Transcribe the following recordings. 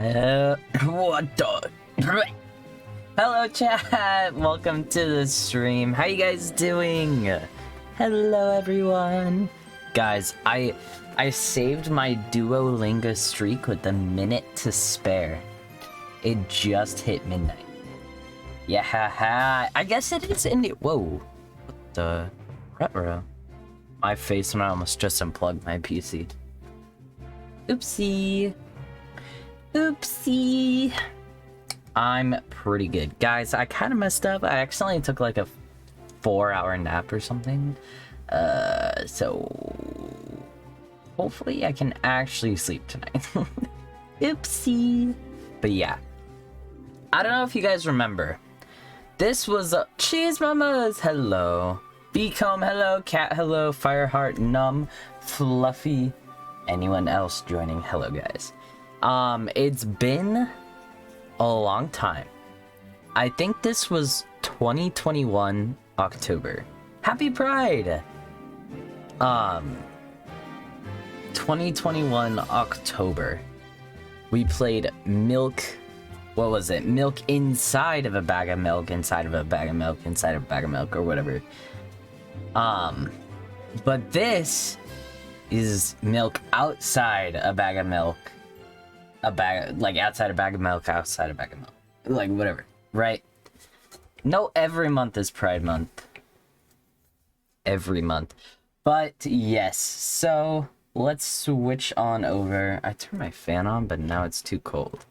What the? Hello, chat. Welcome to the stream. How you guys doing? Hello, everyone. Guys, I saved my Duolingo streak with a minute to spare. It just hit midnight. Yeah, I guess it is in the. Whoa, what the? Retro. My face when I almost just unplugged my PC. Oopsie. Oopsie. I'm pretty good. Guys, I kind of messed up. I accidentally took like a 4-hour nap or something. So hopefully I can actually sleep tonight. Oopsie. But yeah. I don't know if you guys remember. This was a Cheese Mamas. Hello. Beacom, hello. Cat, hello. Fireheart, Numb, Fluffy. Anyone else joining? Hello, guys. It's been a long time. I think this was 2021 October. Happy Pride! 2021 October. We played Milk. What was it? Milk inside of a bag of milk, inside of a bag of milk, inside of a bag of milk, or whatever. But this is milk outside a bag of milk. Like outside a bag of milk, outside a bag of milk. Like whatever, right? No, every month is Pride Month. Every month. But yes, so let's switch on over. I turned my fan on, but now it's too cold.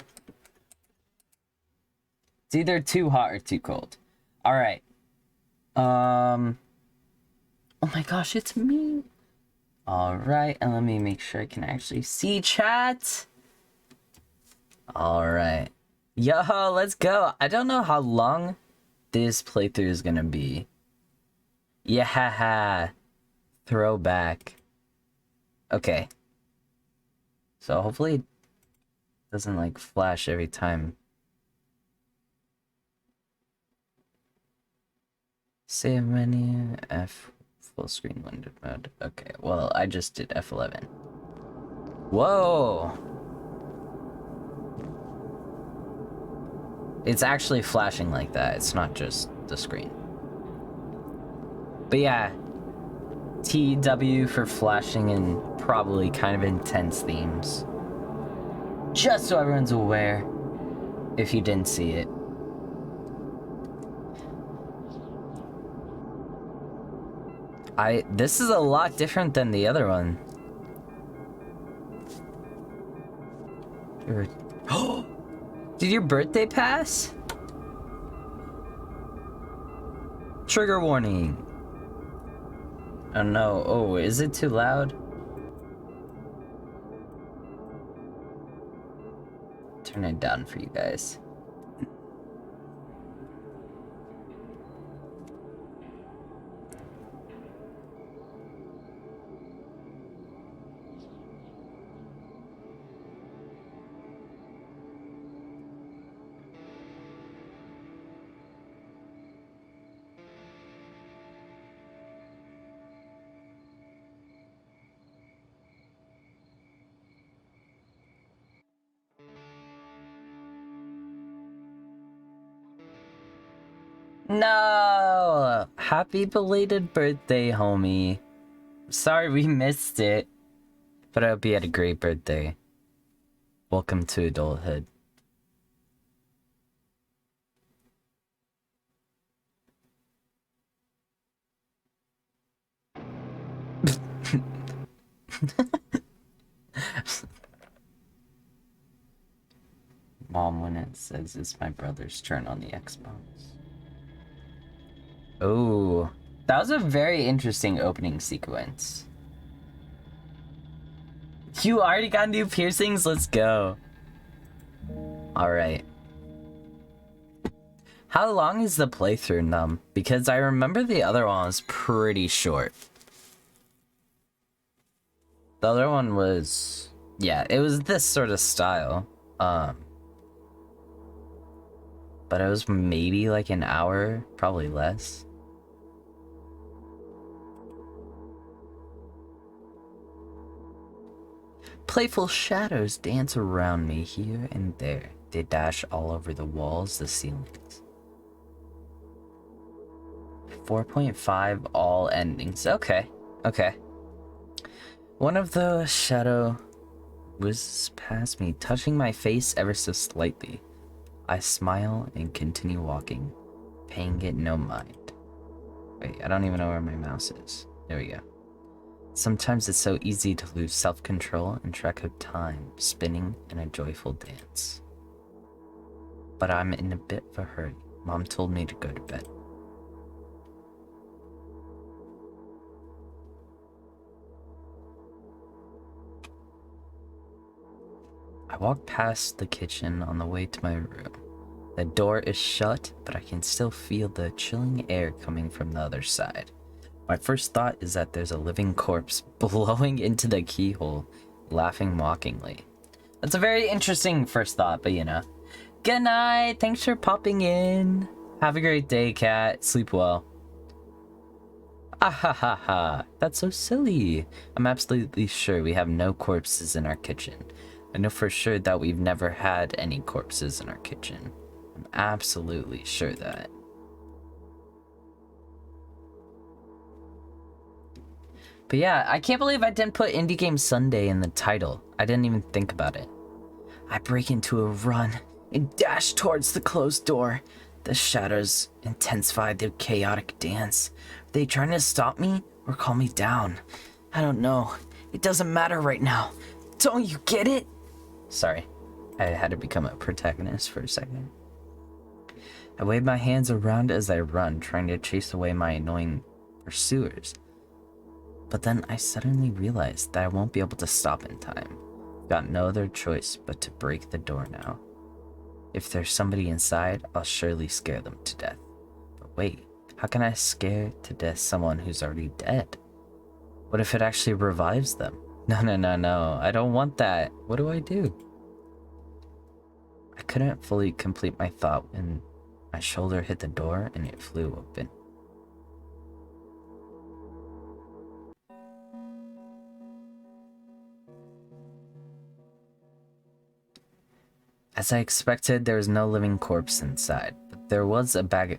It's either too hot or too cold. Alright. Oh my gosh, it's me. Alright, and let me make sure I can actually see chat. Alright. Yo, let's go. I don't know how long this playthrough is gonna be. Yeah, throwback. Okay. So hopefully it doesn't like flash every time. Save menu, F, full screen window mode. Okay, well, I just did F11. Whoa! It's actually flashing like that. It's not just the screen. But yeah, TW for flashing in probably kind of intense themes. Just so everyone's aware, if you didn't see it. This is a lot different than the other one. Did your birthday pass? Trigger warning. Oh no. Oh, is it too loud? Turn it down for you guys. No! Happy belated birthday, homie. Sorry we missed it, but I hope you had a great birthday. Welcome to adulthood. Mom, when it says it's my brother's turn on the Xbox. Oh, that was a very interesting opening sequence. You already got new piercings? Let's go. Alright. How long is the playthrough, Numb? Because I remember the other one was pretty short. The other one was... yeah, it was this sort of style. But it was maybe like an hour, probably less. Playful shadows dance around me here and there. They dash all over the walls, the ceilings. 4.5 all endings. Okay. Okay. One of the shadow whizzes past me, touching my face ever so slightly. I smile and continue walking, paying it no mind. Wait, I don't even know where my mouse is. There we go. Sometimes it's so easy to lose self-control and track of time, spinning in a joyful dance. But I'm in a bit of a hurry. Mom told me to go to bed. I walk past the kitchen on the way to my room. The door is shut, but I can still feel the chilling air coming from the other side. My first thought is that there's a living corpse blowing into the keyhole, laughing mockingly. That's a very interesting first thought, but you know. Good night, thanks for popping in. Have a great day, cat. Sleep well. Ah ha ha ha, that's so silly. I'm absolutely sure we have no corpses in our kitchen. I know for sure that we've never had any corpses in our kitchen. I'm absolutely sure that. But yeah, I can't believe I didn't put Indie Game Sunday in the title. I didn't even think about it. I break into a run and dash towards the closed door. The shadows intensify the chaotic dance. Are they trying to stop me or calm me down? I don't know. It doesn't matter right now. Don't you get it? Sorry, I had to become a protagonist for a second. I wave my hands around as I run, trying to chase away my annoying pursuers. But then I suddenly realized that I won't be able to stop in time. Got no other choice but to break the door now. If there's somebody inside, I'll surely scare them to death. But wait, how can I scare to death someone who's already dead? What if it actually revives them? No, I don't want that. What do I do? I couldn't fully complete my thought when my shoulder hit the door and it flew open. As I expected, there was no living corpse inside, but there was a bag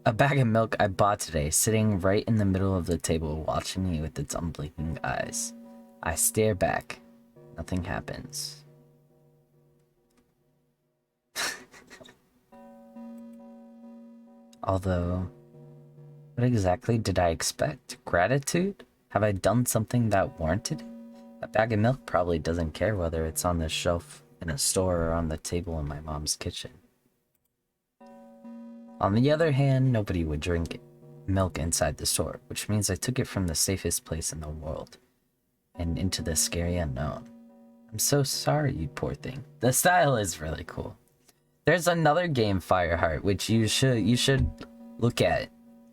of milk I bought today sitting right in the middle of the table watching me with its unblinking eyes. I stare back. Nothing happens. Although, what exactly did I expect? Gratitude? Have I done something that warranted it? A bag of milk probably doesn't care whether it's on the shelf in a store or on the table in my mom's kitchen. On the other hand, nobody would drink milk inside the store, which means I took it from the safest place in the world and into the scary unknown. I'm so sorry, you poor thing. The style is really cool. There's another game, Fireheart, which you should look at.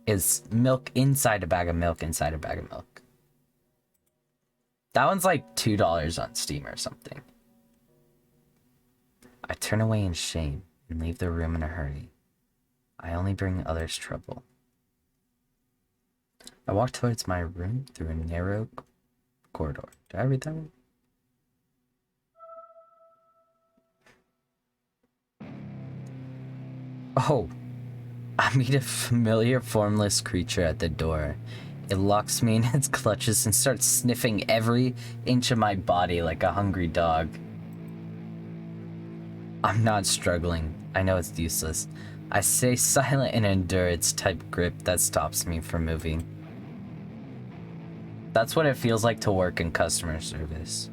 Is milk inside a bag of milk inside a bag of milk. That one's like $2 on Steam or something. I turn away in shame and leave the room in a hurry. I only bring others trouble. I walk towards my room through a narrow corridor. Did I read that one? Oh, I meet a familiar formless creature at the door. It locks me in its clutches and starts sniffing every inch of my body like a hungry dog. I'm not struggling. I know it's useless. I stay silent and endure its tight grip that stops me from moving. That's what it feels like to work in customer service.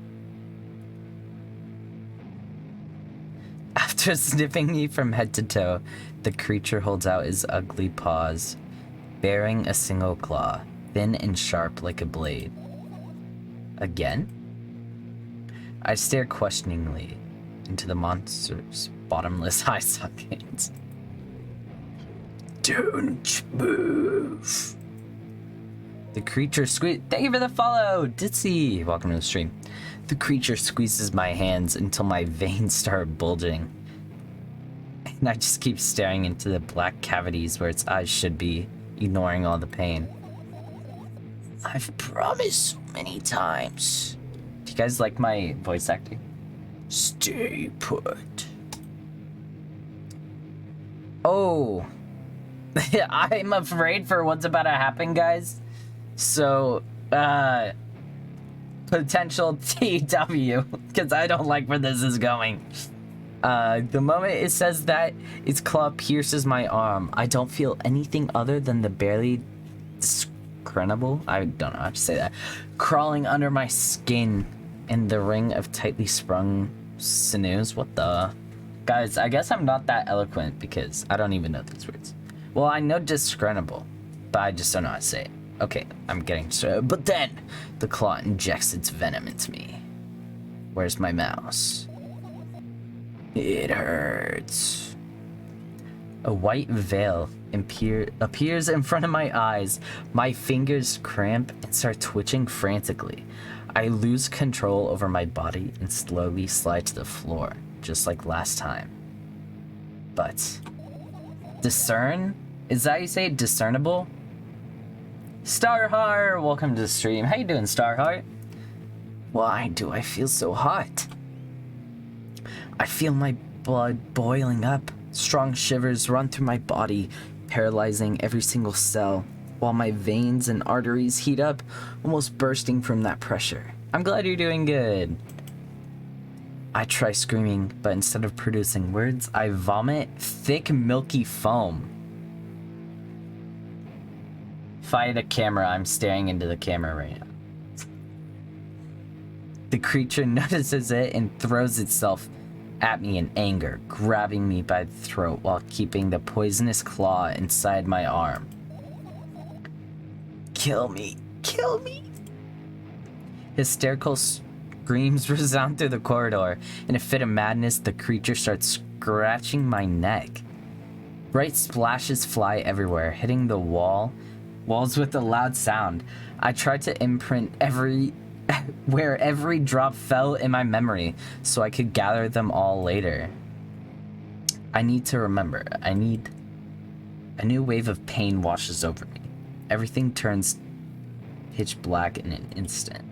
After sniffing me from head to toe, the creature holds out its ugly paws, bearing a single claw, thin and sharp like a blade. Again? I stare questioningly into the monster's bottomless eye sockets. Don't move. The creature Thank you for the follow, Ditzy. Welcome to the stream. The creature squeezes my hands until my veins start bulging. And I just keep staring into the black cavities where its eyes should be, ignoring all the pain. I've promised so many times. Do you guys like my voice acting? Stay put. Oh. I'm afraid for what's about to happen, guys. So, potential TW, because I don't like where this is going. The moment it says that its claw pierces my arm, I don't feel anything other than the barely discernible, I don't know how to say that, crawling under my skin in the ring of tightly sprung sinews. What the? Guys, I guess I'm not that eloquent because I don't even know these words. Well, I know discernible, but I just don't know how to say it. Okay, I'm getting started. But then, the claw injects its venom into me. Where's my mouse? It hurts. A white veil appears in front of my eyes. My fingers cramp and start twitching frantically. I lose control over my body and slowly slide to the floor, just like last time. But discern? Is that how you say it? Discernible? Starheart, welcome to the stream. How you doing, Starheart? Why do I feel so hot? I feel my blood boiling up. Strong shivers run through my body, paralyzing every single cell, while my veins and arteries heat up, almost bursting from that pressure. I'm glad you're doing good. I try screaming, but instead of producing words, I vomit thick, milky foam. If I had a camera, I'm staring into the camera right now. The creature notices it and throws itself at me in anger, grabbing me by the throat while keeping the poisonous claw inside my arm. Kill me! Kill me! Hysterical screams resound through the corridor. In a fit of madness, the creature starts scratching my neck. Bright splashes fly everywhere, hitting the walls with a loud sound. I tried to imprint where every drop fell in my memory so I could gather them all later. I need to remember. A new wave of pain washes over me. Everything turns pitch black in an instant.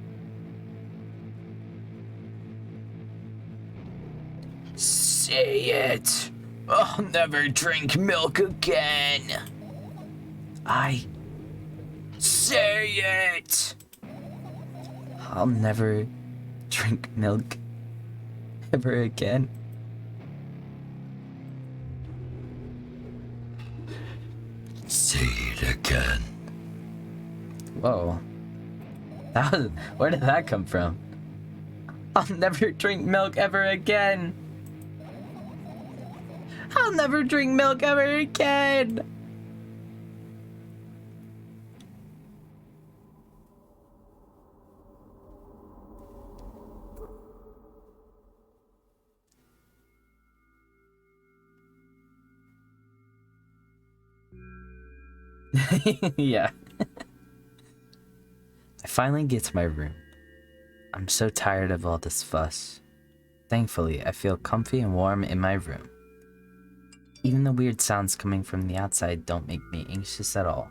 Say it. I'll never drink milk again. Say it. I'll never drink milk ever again. Say it again. Whoa. Where did that come from? I'll never drink milk ever again. I'll never drink milk ever again. Yeah. I finally get to my room. I'm so tired of all this fuss. Thankfully, I feel comfy and warm in my room. Even the weird sounds coming from the outside don't make me anxious at all.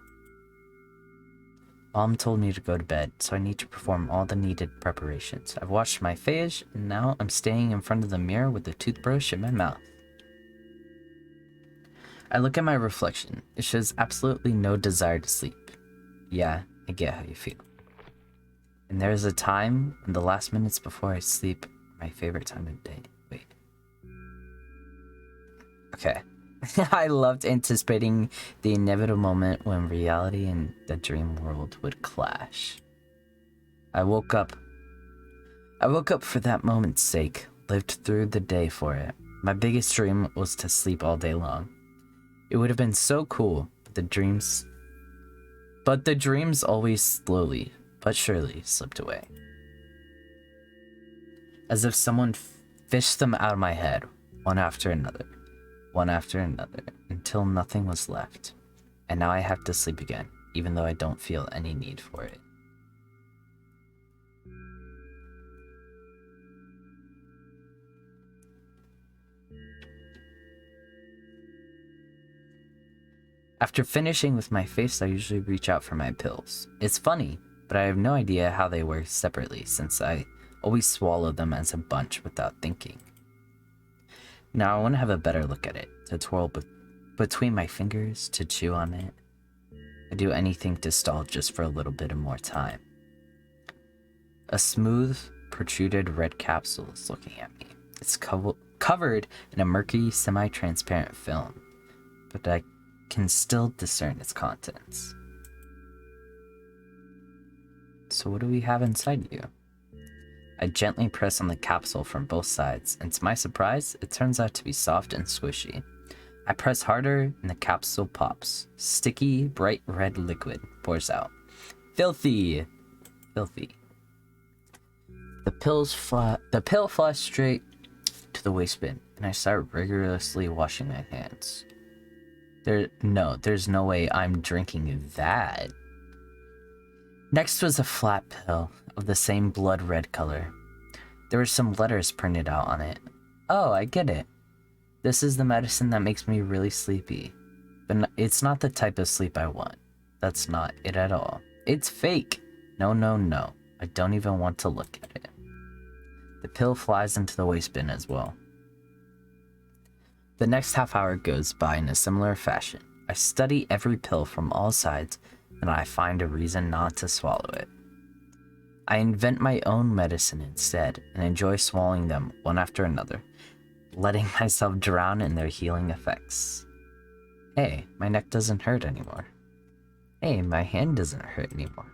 Mom told me to go to bed, so I need to perform all the needed preparations. I've washed my face, and now I'm standing in front of the mirror with a toothbrush in my mouth. I look at my reflection. It shows absolutely no desire to sleep. Yeah, I get how you feel. And there is a time in the last minutes before I sleep, my favorite time of day. Wait. Okay. I loved anticipating the inevitable moment when reality and the dream world would clash. I woke up for that moment's sake, lived through the day for it. My biggest dream was to sleep all day long. It would have been so cool, but the dreams always slowly but surely slipped away. As if someone fished them out of my head, one after another, until nothing was left. And now I have to sleep again, even though I don't feel any need for it. After finishing with my face, I usually reach out for my pills. It's funny, but I have no idea how they work separately since I always swallow them as a bunch without thinking. Now I want to have a better look at it, to twirl between my fingers, to chew on it. I'd do anything to stall just for a little bit of more time. A smooth, protruded red capsule is looking at me. It's covered in a murky, semi-transparent film, but I can still discern its contents. So what do we have inside you? I gently press on the capsule from both sides, and to my surprise, it turns out to be soft and squishy. I press harder, and the capsule pops. Sticky, bright red liquid pours out. Filthy! Filthy. The pill flies straight to the waste bin, and I start rigorously washing my hands. There's no way I'm drinking that. Next was a flat pill of the same blood red color. There were some letters printed out on it. Oh, I get it. This is the medicine that makes me really sleepy. But it's not the type of sleep I want. That's not it at all. It's fake. No, no, no. I don't even want to look at it. The pill flies into the waste bin as well. The next half hour goes by in a similar fashion. I study every pill from all sides, and I find a reason not to swallow it. I invent my own medicine instead, and enjoy swallowing them one after another, letting myself drown in their healing effects. Hey, my neck doesn't hurt anymore. Hey, my hand doesn't hurt anymore.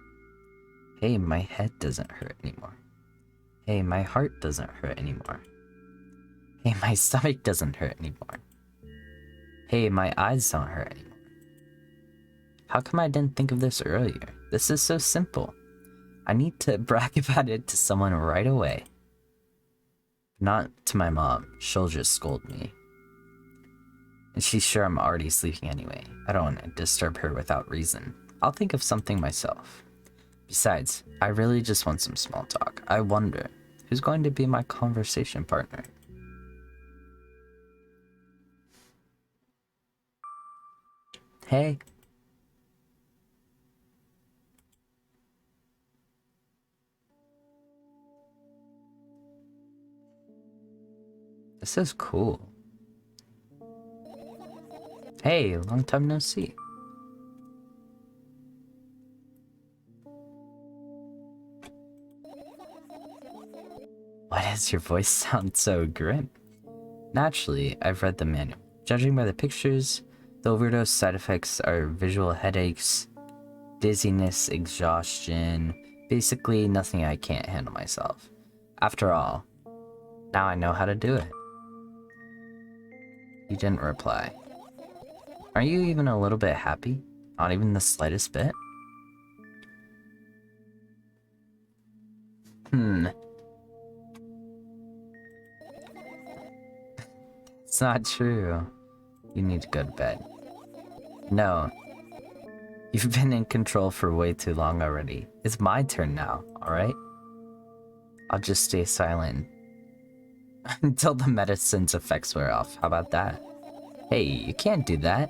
Hey, my head doesn't hurt anymore. Hey, my heart doesn't hurt anymore. Hey, my stomach doesn't hurt anymore. Hey, my eyes don't hurt anymore. How come I didn't think of this earlier? This is so simple. I need to brag about it to someone right away. Not to my mom. She'll just scold me. And she's sure I'm already sleeping anyway. I don't want to disturb her without reason. I'll think of something myself. Besides, I really just want some small talk. I wonder, who's going to be my conversation partner? Hey. This is cool. Hey, long time no see. Why does your voice sound so grim? Naturally, I've read the manual. Judging by the pictures, the overdose side effects are visual headaches, dizziness, exhaustion, basically nothing I can't handle myself. After all, now I know how to do it. You didn't reply. Are you even a little bit happy? Not even the slightest bit? It's not true. You need to go to bed. No. You've been in control for way too long already. It's my turn now, alright? I'll just stay silent until the medicine's effects wear off. How about that? Hey, you can't do that.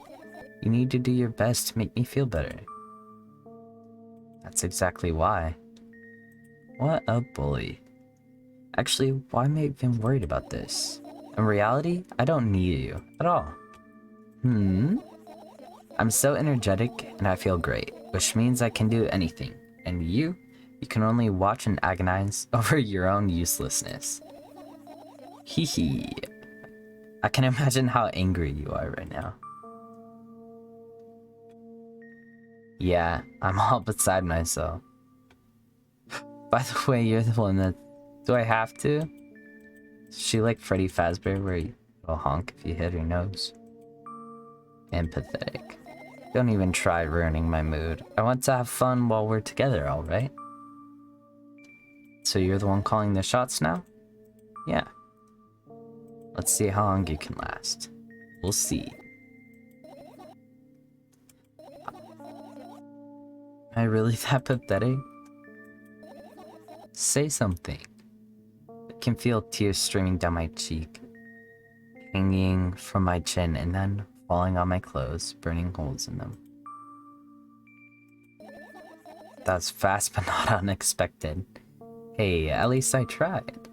You need to do your best to make me feel better. That's exactly why. What a bully. Actually, why am I even worried about this? In reality, I don't need you at all. I'm so energetic and I feel great, which means I can do anything. And you can only watch and agonize over your own uselessness. Hee hee. I can imagine how angry you are right now. Yeah, I'm all beside myself. By the way, you're the one that... Do I have to? Is she like Freddy Fazbear where you will honk if you hit her nose? Empathetic. Don't even try ruining my mood. I want to have fun while we're together, alright? So you're the one calling the shots now? Yeah. Let's see how long you can last. We'll see. Am I really that pathetic? Say something. I can feel tears streaming down my cheek, hanging from my chin and then falling on my clothes, burning holes in them. That's fast but not unexpected. Hey, at least I tried.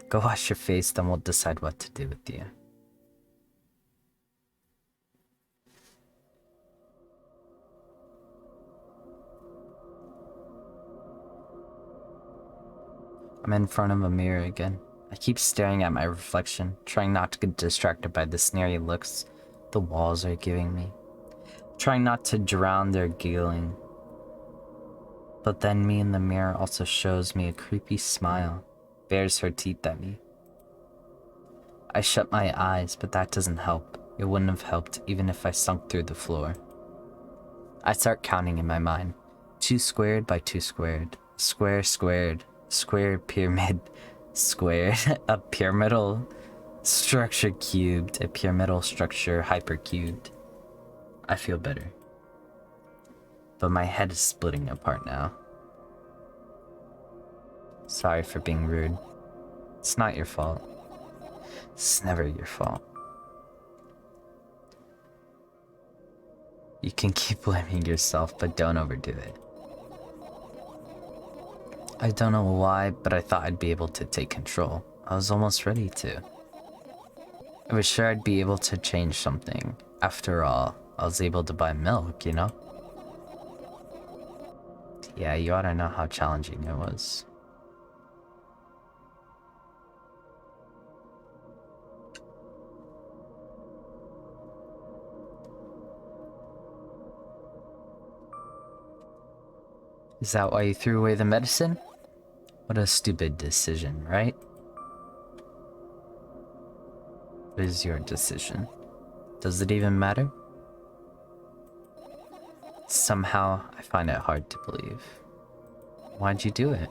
Go wash your face, then we'll decide what to do with you. I'm in front of a mirror again. I keep staring at my reflection, trying not to get distracted by the sneery looks the walls are giving me. Trying not to drown their giggling. But then me in the mirror also shows me a creepy smile, bares her teeth at me. I shut my eyes, but that doesn't help. It wouldn't have helped even if I sunk through the floor. I start counting in my mind. 2 squared by 2 squared. Square squared. Square pyramid. Squared. A pyramidal structure cubed. A pyramidal structure hypercubed. I feel better. But my head is splitting apart now. Sorry for being rude. It's not your fault. It's never your fault. You can keep blaming yourself, but don't overdo it. I don't know why, but I thought I'd be able to take control. I was almost ready to. I was sure I'd be able to change something. After all, I was able to buy milk, you know? Yeah, you ought to know how challenging it was. Is that why you threw away the medicine? What a stupid decision, right? What is your decision? Does it even matter? Somehow, I find it hard to believe. Why'd you do it?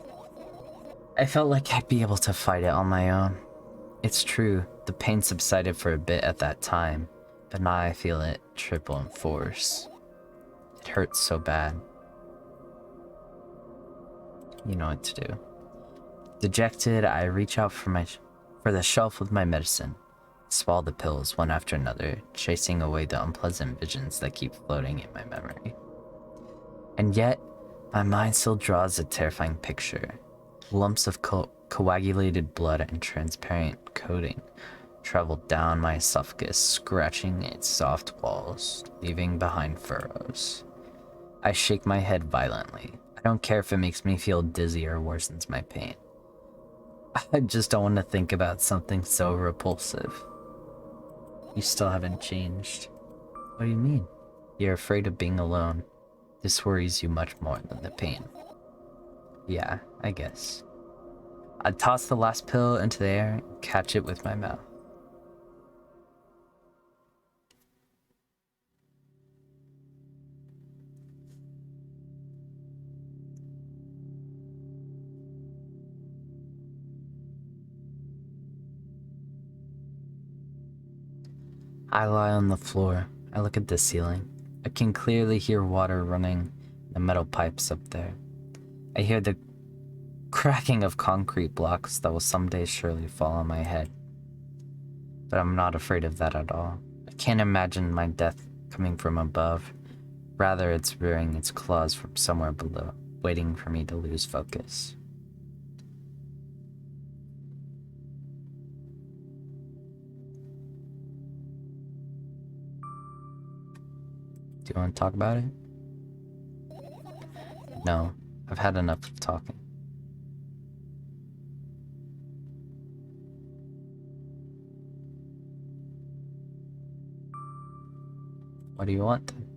I felt like I'd be able to fight it on my own. It's true, the pain subsided for a bit at that time, but now I feel it triple in force. It hurts so bad. You know what to do. Dejected, I reach out for the shelf with my medicine. Swallow the pills one after another, chasing away the unpleasant visions that keep floating in my memory. And yet, my mind still draws a terrifying picture. Lumps of coagulated blood and transparent coating travel down my esophagus, scratching its soft walls, leaving behind furrows. I shake my head violently. I don't care if it makes me feel dizzy or worsens my pain. I just don't want to think about something so repulsive. You still haven't changed. What do you mean? You're afraid of being alone. This worries you much more than the pain. Yeah, I guess. I toss the last pill into the air and catch it with my mouth. I lie on the floor. I look at the ceiling. I can clearly hear water running in the metal pipes up there. I hear the cracking of concrete blocks that will someday surely fall on my head. But I'm not afraid of that at all. I can't imagine my death coming from above. Rather, it's rearing its claws from somewhere below, waiting for me to lose focus. Do you want to talk about it? No, I've had enough of talking. What do you want then?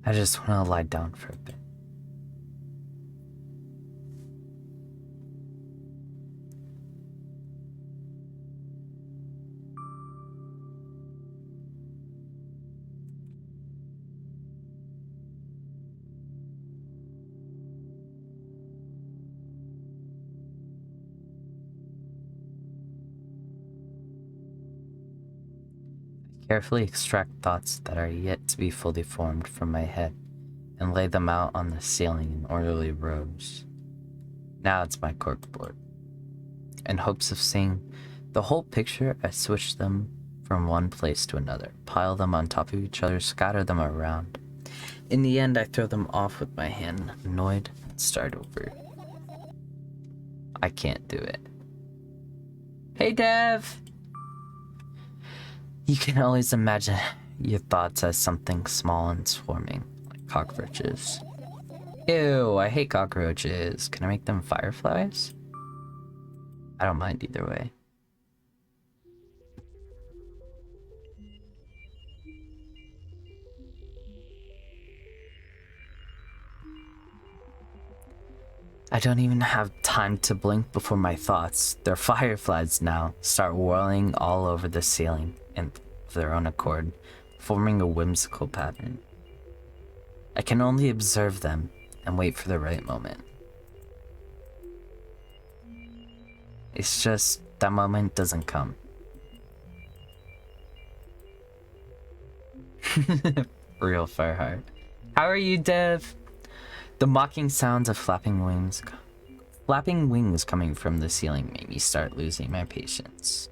I just want to lie down for a bit. Carefully extract thoughts that are yet to be fully formed from my head and lay them out on the ceiling in orderly rows. Now it's my corkboard. In hopes of seeing the whole picture, I switch them from one place to another, pile them on top of each other, scatter them around. In the end, I throw them off with my hand, annoyed, and start over. I can't do it. Hey, Dev! You can always imagine your thoughts as something small and swarming, like cockroaches. Ew, I hate cockroaches. Can I make them fireflies? I don't mind either way. I don't even have time to blink before my thoughts, they're fireflies now, start whirling all over the ceiling and of their own accord, forming a whimsical pattern. I can only observe them and wait for the right moment. It's just that moment doesn't come. Real Fireheart. How are you, Dev? The mocking sounds of flapping wings coming from the ceiling made me start losing my patience.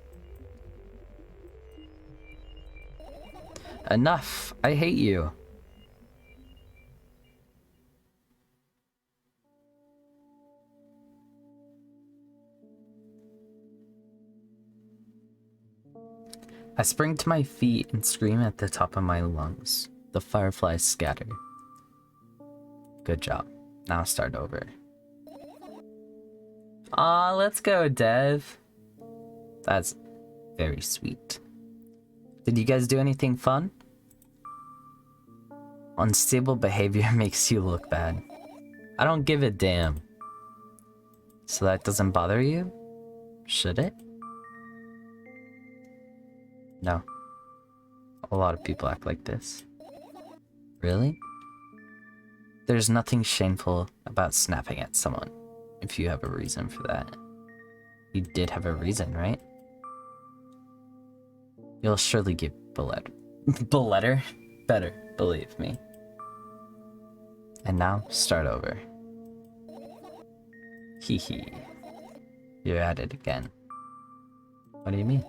Enough! I hate you! I spring to my feet and scream at the top of my lungs. The fireflies scatter. Good job. Now start over. Aw, let's go, Dev. That's very sweet. Did you guys do anything fun? Unstable behavior makes you look bad. I don't give a damn. So that doesn't bother you? Should it? No. A lot of people act like this. Really? There's nothing shameful about snapping at someone, if you have a reason for that. You did have a reason, right? You'll surely give Beletter better, believe me. And now, start over. Hee hee. You're at it again. What do you mean?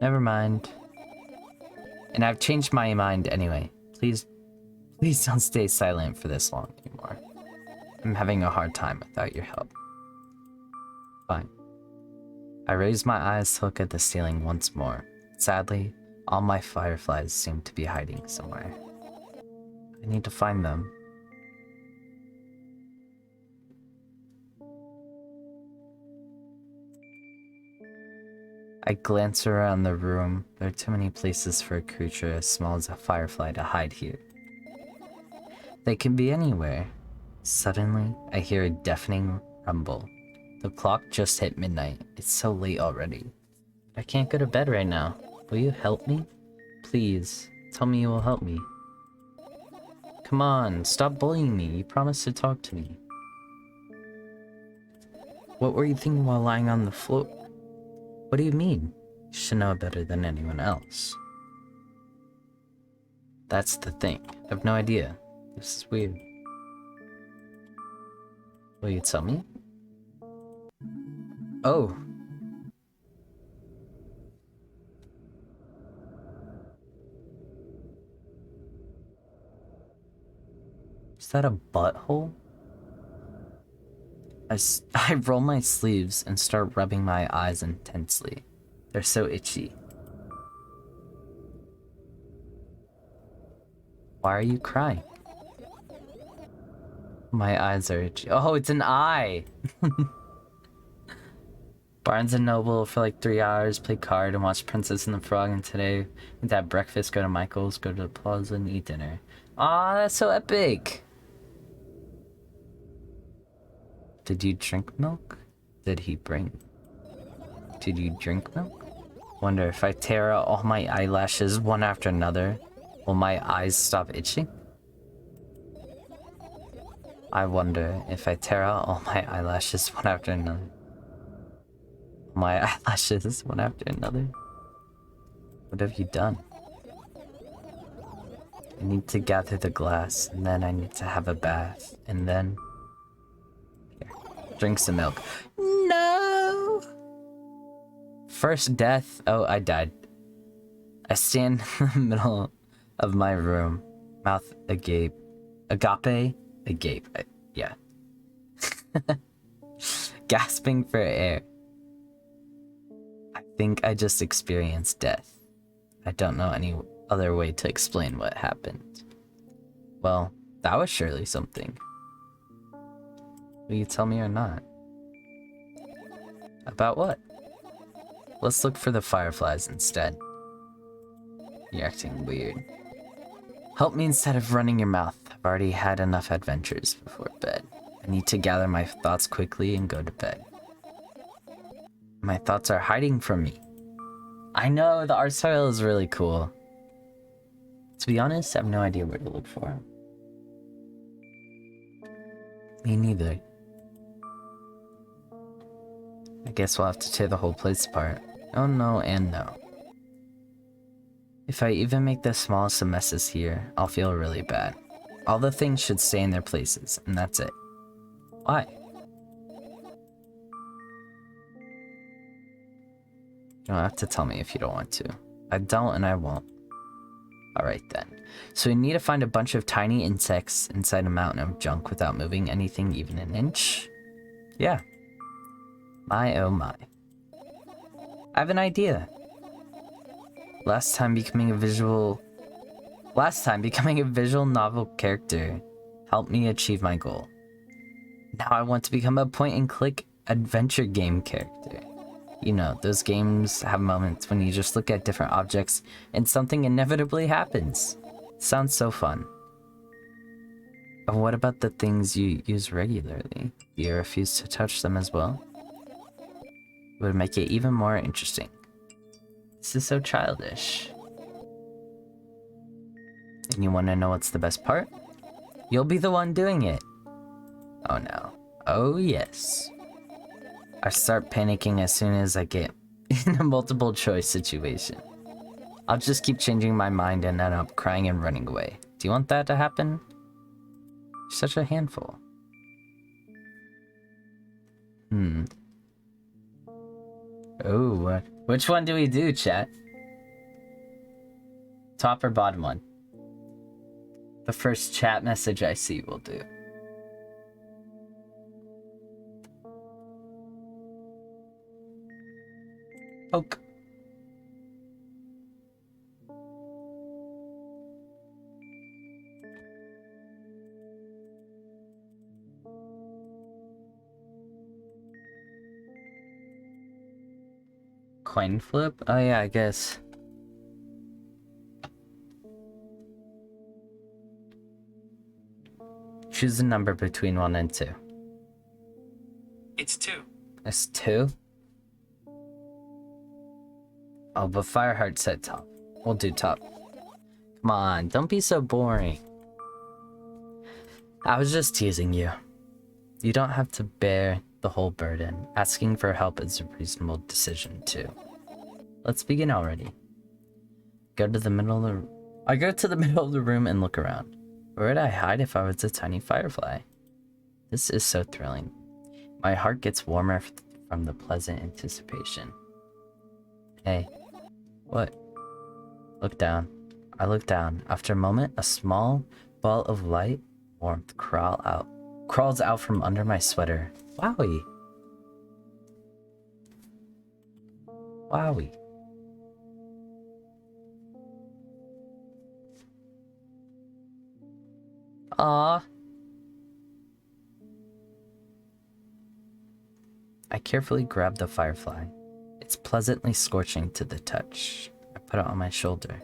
Never mind. And I've changed my mind anyway. Please don't stay silent for this long anymore. I'm having a hard time without your help. Fine. I raise my eyes to look at the ceiling once more. Sadly, all my fireflies seem to be hiding somewhere. I need to find them. I glance around the room. There are too many places for a creature as small as a firefly to hide here. They can be anywhere. Suddenly, I hear a deafening rumble. The clock just hit midnight. It's so late already. I can't go to bed right now. Will you help me? Please, tell me you will help me. Come on, stop bullying me. You promised to talk to me. What were you thinking while lying on the floor? What do you mean? You should know better than anyone else. That's the thing. I have no idea. This is weird. Will you tell me? Oh. Is that a butthole? I roll my sleeves and start rubbing my eyes intensely. They're so itchy. Why are you crying? My eyes are itchy. Oh, it's an eye! Barnes and Noble for like 3 hours, play card and watch Princess and the Frog, and today we'd have breakfast, go to Michael's, go to the plaza and eat dinner. Aw, that's so epic! Did you drink milk? Did he bring? Did you drink milk? Wonder if I tear out all my eyelashes one after another, will my eyes stop itching? I wonder if I tear out all my eyelashes one after another. My eyelashes one after another? What have you done? I need to gather the glass, and then I need to have a bath, and then... Here, drink some milk. No! First death. Oh, I died. I stand in the middle of my room, mouth agape, Agape? Agape. Yeah. Gasping for air. I think I just experienced death. I don't know any other way to explain what happened. Well, that was surely something. Will you tell me or not? About what? Let's look for the fireflies instead. You're acting weird. Help me instead of running your mouth. I've already had enough adventures before bed. I need to gather my thoughts quickly and go to bed. My thoughts are hiding from me. I know, the art style is really cool. To be honest, I have no idea where to look for him. Me neither. I guess we'll have to tear the whole place apart. Oh no and no. If I even make the smallest of messes here, I'll feel really bad. All the things should stay in their places, and that's it. Why? You don't have to tell me if you don't want to. I don't and I won't. Alright then. So we need to find a bunch of tiny insects inside a mountain of junk without moving anything even an inch? Yeah. My oh my. I have an idea. Last time becoming a visual novel character helped me achieve my goal. Now I want to become a point-and-click adventure game character. You know, those games have moments when you just look at different objects and something inevitably happens. Sounds so fun. But what about the things you use regularly? Do you refuse to touch them as well? It would make it even more interesting. This is so childish. And you want to know what's the best part? You'll be the one doing it. Oh no. Oh yes. I start panicking as soon as I get in a multiple choice situation. I'll just keep changing my mind and end up crying and running away. Do you want that to happen? You're such a handful. Oh, which one do we do, chat? Top or bottom one? The first chat message I see will do. Poke. Coin flip? Oh yeah, I guess. Choose a number between 1 and 2. It's 2. It's 2? Oh, but Fireheart said top. We'll do top. Come on, don't be so boring. I was just teasing you. You don't have to bear the whole burden. Asking for help is a reasonable decision, too. Let's begin already. I go to the middle of the room and look around. Where would I hide if I was a tiny firefly? This is so thrilling. My heart gets warmer from the pleasant anticipation. Hey. What? Look down. I look down. After a moment, a small ball of light warmth crawls out from under my sweater. Wowie. Wowie. Aww. I carefully grab the firefly. It's pleasantly scorching to the touch. I put it on my shoulder.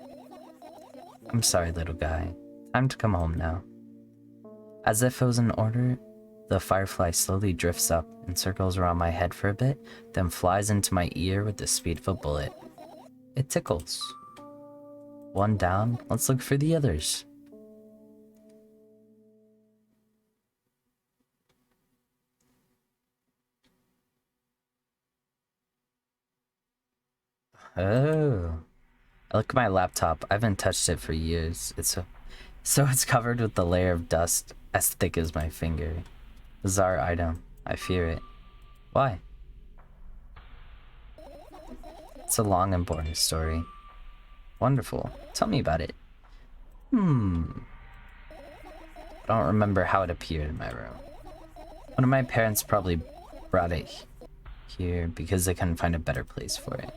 I'm sorry, little guy. Time to come home now. As if it was an order, the firefly slowly drifts up and circles around my head for a bit, then flies into my ear with the speed of a bullet. It tickles. One down, let's look for the others. Oh. I look at my laptop. I haven't touched it for years. So it's covered with a layer of dust as thick as my finger. Bizarre item. I fear it. Why? It's a long and boring story. Wonderful. Tell me about it. I don't remember how it appeared in my room. One of my parents probably brought it here because they couldn't find a better place for it.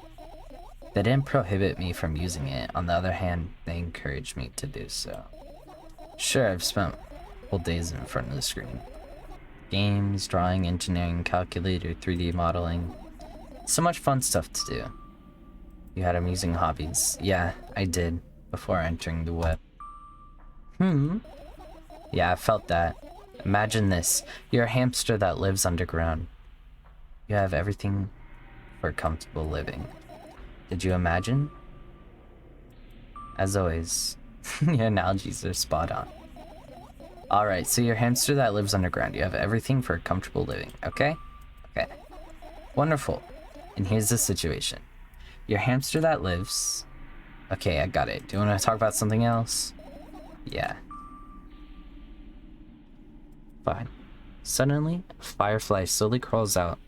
They didn't prohibit me from using it. On the other hand, they encouraged me to do so. Sure, I've spent whole days in front of the screen. Games, drawing, engineering, calculator, 3D modeling. So much fun stuff to do. You had amusing hobbies. Yeah, I did, before entering the web. Yeah, I felt that. Imagine this. You're a hamster that lives underground. You have everything for comfortable living. Did you imagine? As always, your analogies are spot on. Alright, so you're a hamster that lives underground. You have everything for a comfortable living, okay? Okay. Wonderful. And here's the situation. Your hamster that lives... Okay, I got it. Do you want to talk about something else? Yeah. Fine. Suddenly, a firefly slowly crawls out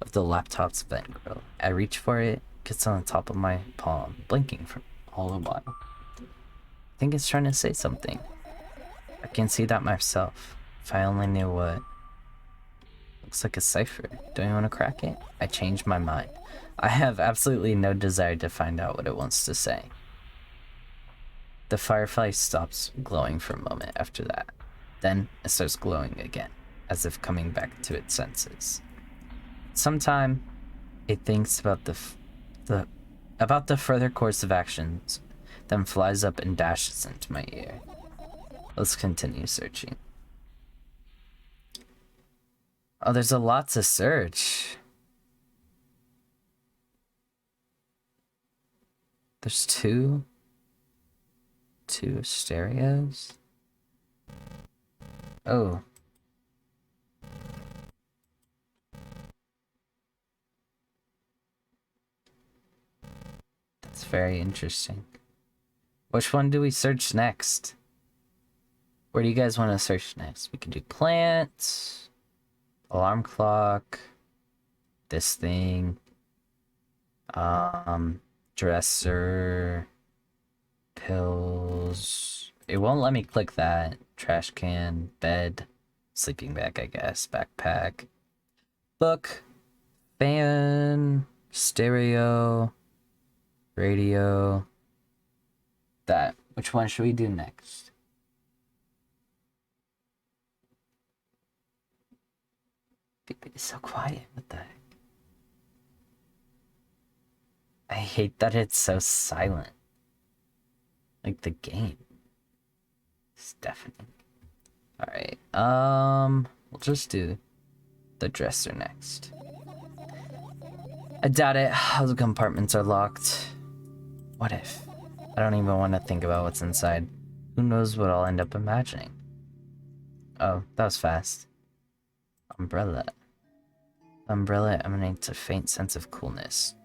of the laptop's vent grill. I reach for it, gets on the top of my palm, blinking for all the while. I think it's trying to say something. I can see that myself. If I only knew what. Looks like a cipher. Don't you want to crack it? I changed my mind. I have absolutely no desire to find out what it wants to say. The firefly stops glowing for a moment after that. Then it starts glowing again, as if coming back to its senses. Sometime it thinks about the further course of actions, then flies up and dashes into my ear. Let's continue searching. Oh, there's a lot to search. There's two stereos. Oh. That's very interesting. Which one do we search next? Where do you guys want to search next? We can do plants, alarm clock, this thing, dresser, pills. It won't let me click that. Trash can, bed, sleeping bag, I guess, backpack, book, fan, stereo, radio. That. Which one should we do next? It's so quiet. What the heck? I hate that it's so silent. Like the game. It's deafening. Alright, we'll just do the dresser next. I doubt it. All the compartments are locked. What if? I don't even want to think about what's inside. Who knows what I'll end up imagining? Oh, that was fast. Umbrella. Umbrella emanates a faint sense of coolness.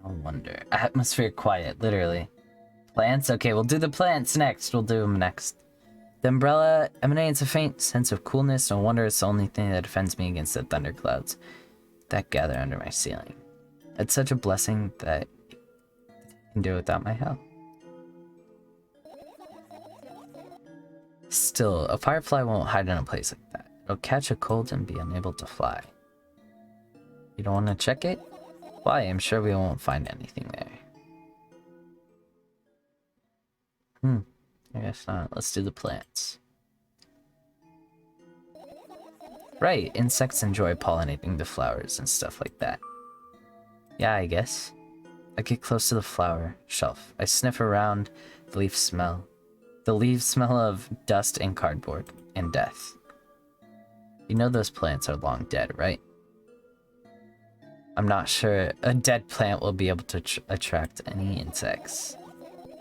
No wonder. Atmosphere quiet, literally. Plants? Okay, we'll do the plants next. We'll do them next. The umbrella emanates a faint sense of coolness. No wonder it's the only thing that defends me against the thunderclouds that gather under my ceiling. It's such a blessing that I can do without my help. Still, a firefly won't hide in a place like that. It'll catch a cold and be unable to fly. You don't want to check it? Why? I'm sure we won't find anything there. I guess not. Let's do the plants. Right, insects enjoy pollinating the flowers and stuff like that. Yeah, I guess. I get close to the flower shelf. I sniff around the leaf smell. The leaves smell of dust and cardboard and death. You know those plants are long dead, right? I'm not sure a dead plant will be able to attract any insects.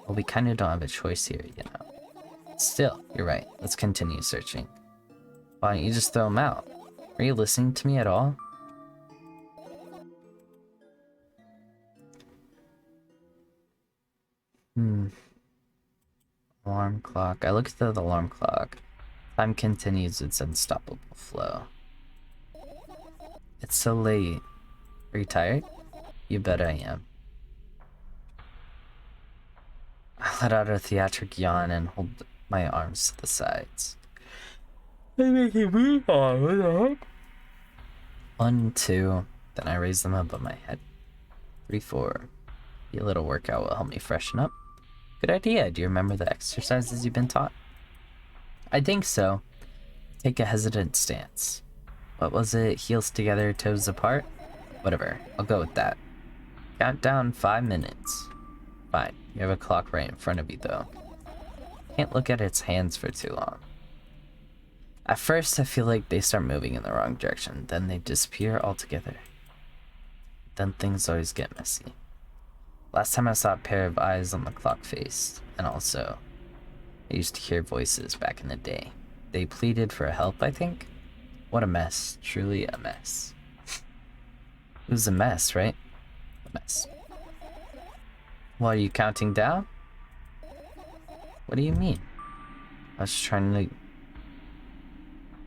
Well, we kind of don't have a choice here, you know. Still, you're right. Let's continue searching. Why don't you just throw them out? Are you listening to me at all? Alarm clock. I look at the alarm clock. Time continues its unstoppable flow. It's so late. Are you tired? You bet I am. I let out a theatric yawn and hold my arms to the sides. I'm making me on. What the heck? 1, 2. Then I raise them above my head. 3, 4. A little workout will help me freshen up. Good idea. Do you remember the exercises you've been taught? I think so. Take a hesitant stance. What was it? Heels together, toes apart? Whatever. I'll go with that. Count down 5 minutes. Fine. You have a clock right in front of you, though. Can't look at its hands for too long. At first, I feel like they start moving in the wrong direction. Then they disappear altogether. Then things always get messy. Last time I saw a pair of eyes on the clock face. And also, I used to hear voices back in the day. They pleaded for help, I think? What a mess. Truly a mess. It was a mess, right? A mess. Well, are you counting down? What do you mean? I was trying to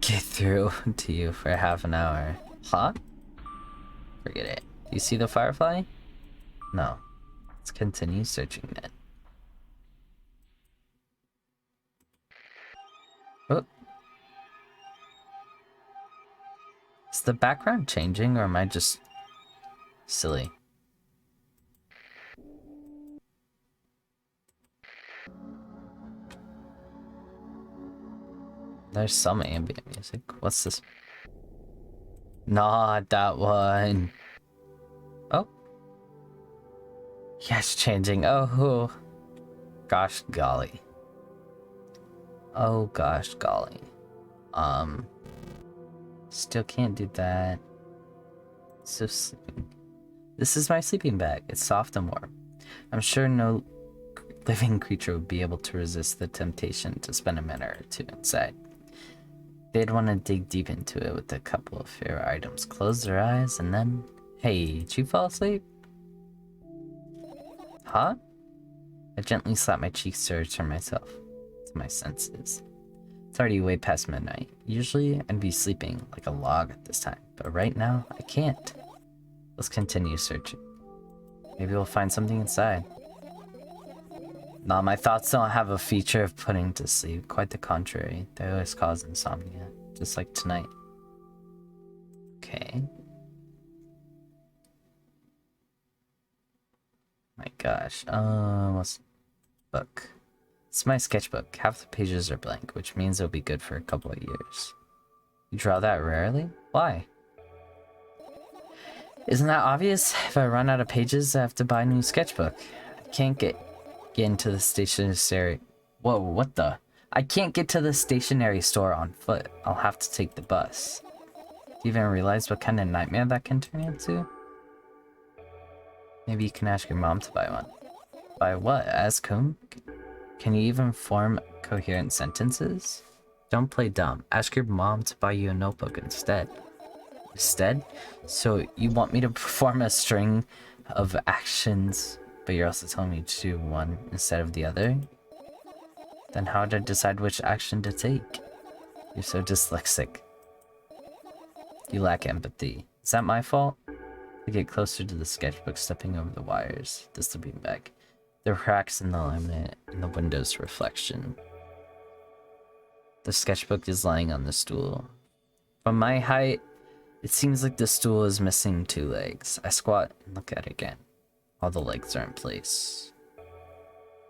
get through to you for half an hour. Huh? Forget it. Do you see the firefly? No. Let's continue searching then. Oh. Is the background changing or am I just silly? There's some ambient music. What's this? Not that one. Oh. Yes, changing. Oh. Gosh golly. Oh gosh golly. Still can't do that. So sleeping. This is my sleeping bag. It's soft and warm. I'm sure no living creature would be able to resist the temptation to spend a minute or two inside. They'd want to dig deep into it with a couple of fair items. Close their eyes and then... Hey, did you fall asleep? Huh? I gently slap my cheeks to return myself to my senses. It's already way past midnight. Usually I'd be sleeping like a log at this time, but right now I can't. Let's continue searching. Maybe we'll find something inside. Nah, my thoughts don't have a feature of putting to sleep. Quite the contrary. They always cause insomnia. Just like tonight. Okay. My gosh. What's the book? It's my sketchbook. Half the pages are blank, which means it'll be good for a couple of years. You draw that rarely? Why? Isn't that obvious? If I run out of pages, I have to buy a new sketchbook. I can't get into the stationery. Whoa, what the? I can't get to the stationery store on foot. I'll have to take the bus. Do you even realize what kind of nightmare that can turn into? Maybe you can ask your mom to buy one. Buy what? Ask whom? Can you even form coherent sentences? Don't play dumb. Ask your mom to buy you a notebook instead. Instead? So you want me to perform a string of actions, but you're also telling me to do one instead of the other? Then how would I decide which action to take? You're so dyslexic. You lack empathy. Is that my fault? I get closer to the sketchbook, stepping over the wires. The sleeping bag. The cracks in the laminate and the window's reflection. The sketchbook is lying on the stool. From my height, it seems like the stool is missing 2 legs. I squat and look at it again. All the legs are in place.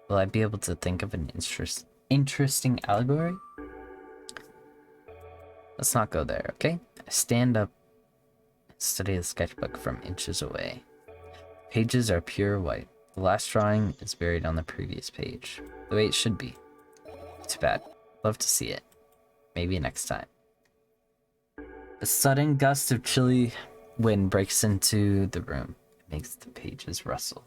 Will I be able to think of an interesting allegory? Let's not go there, okay? I stand up and study the sketchbook from inches away. Pages are pure white. The last drawing is buried on the previous page. The way it should be. Too bad. Love to see it. Maybe next time. A sudden gust of chilly wind breaks into the room. It makes the pages rustle.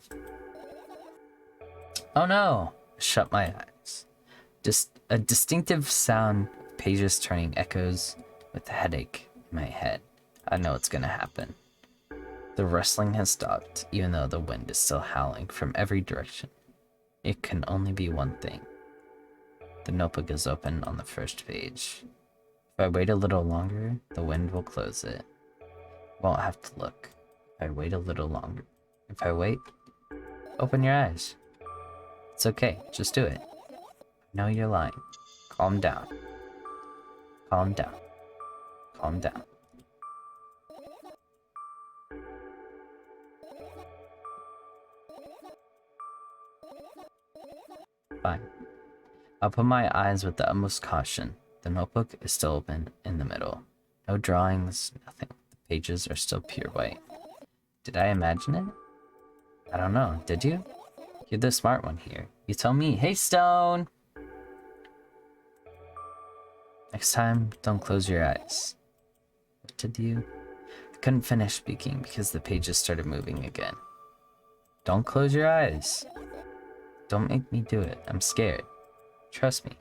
Oh no! I shut my eyes. Just a distinctive sound of pages turning echoes with a headache in my head. I know what's gonna happen. The rustling has stopped, even though the wind is still howling from every direction. It can only be one thing. The notebook is open on the first page. If I wait a little longer, the wind will close it. I won't have to look. If I wait a little longer. If I wait, open your eyes. It's okay, just do it. I know you're lying. Calm down. Calm down. Calm down. Fine. I'll put my eyes with the utmost caution. The notebook is still open in the middle. No drawings, nothing. The pages are still pure white. Did I imagine it? I don't know. Did you? You're the smart one here. You tell me. Hey, Stone! Next time, don't close your eyes. What did you? I couldn't finish speaking because the pages started moving again. Don't close your eyes. Don't make me do it. I'm scared. Trust me.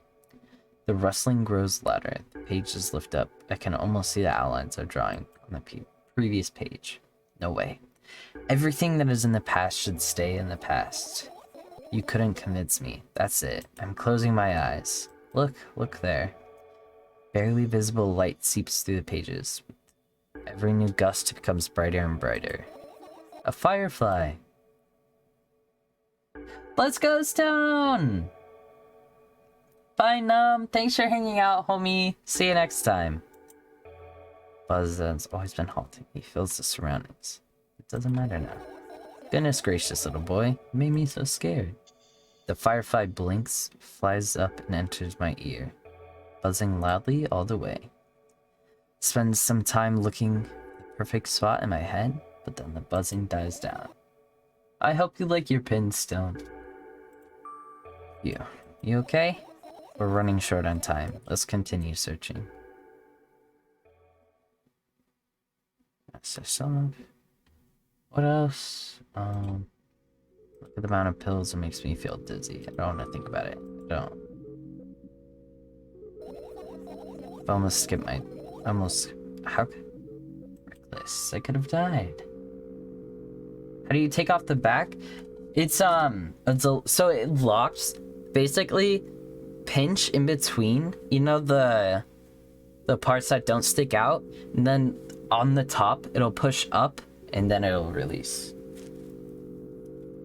The rustling grows louder. The pages lift up. I can almost see the outlines of drawing on the previous page. No way. Everything that is in the past should stay in the past. You couldn't convince me. That's it. I'm closing my eyes. Look there. Barely visible light seeps through the pages. Every new gust becomes brighter and brighter. A firefly! Let's go, Stone! Bye, thanks for hanging out, homie. See you next time. Buzz has always been halting. He feels the surroundings. It doesn't matter now. Goodness gracious, little boy. You made me so scared. The firefly blinks, flies up, and enters my ear, buzzing loudly all the way. Spends some time looking the perfect spot in my head, but then the buzzing dies down. I hope you like your pin, Stone. You okay? We're running short on time. Let's continue searching. Master Song. What else? Look at the amount of pills. It makes me feel dizzy. I don't want to think about it. I don't. I almost skipped my... How could... Reckless. I could have died. How do you take off the back? It's so it locks... Basically, pinch in between, you know, the parts that don't stick out, and then on the top, it'll push up, and then it'll release.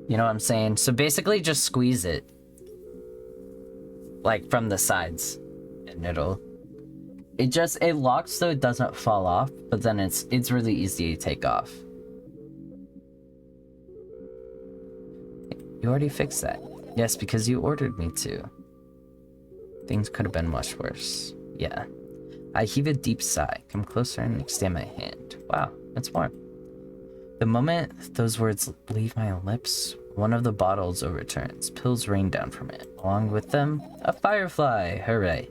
You know what I'm saying? So basically, just squeeze it. Like, from the sides. And it locks so it doesn't fall off, but then it's really easy to take off. You already fixed that. Yes, because you ordered me to. Things could have been much worse. Yeah. I heave a deep sigh, come closer and extend my hand. Wow, it's warm. The moment those words leave my lips, one of the bottles overturns. Pills rain down from it. Along with them, a firefly! Hooray.